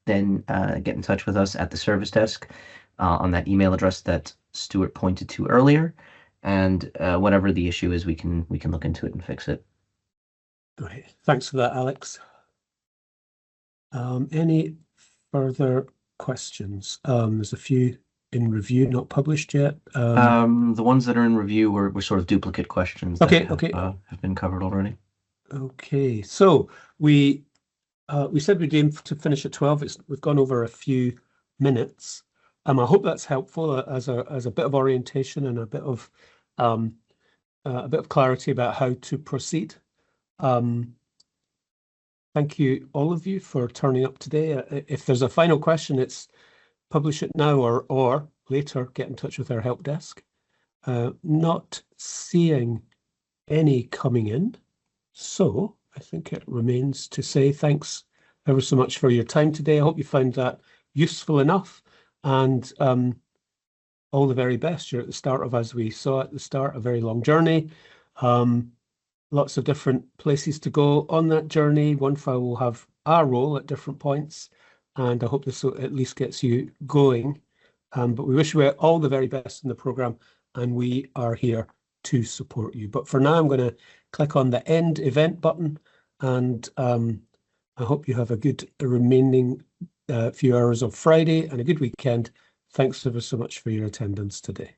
then get in touch with us at the service desk on that email address that Stuart pointed to earlier, and whatever the issue is, we can look into it and fix it. Great, thanks for that, Alex. Any further questions? There's a few in review, not published yet. The ones that are in review were sort of duplicate questions that have been covered already. Okay, so we said we'd aim to finish at 12. We've gone over a few minutes. I hope that's helpful as a bit of orientation and a bit of clarity about how to proceed. Thank you, all of you, for turning up today. If there's a final question, it's publish it now or later get in touch with our help desk. Not seeing any coming in, so I think it remains to say thanks ever so much for your time today. I hope you found that useful enough, and all the very best. You're at the start of, as we saw at the start, a very long journey. Lots of different places to go on that journey. OneFile will have our role at different points, and I hope this at least gets you going. But we wish you all the very best in the program, and we are here to support you. But for now, I'm going to click on the end event button, and I hope you have a good remaining few hours of Friday and a good weekend. Thanks ever so much for your attendance today.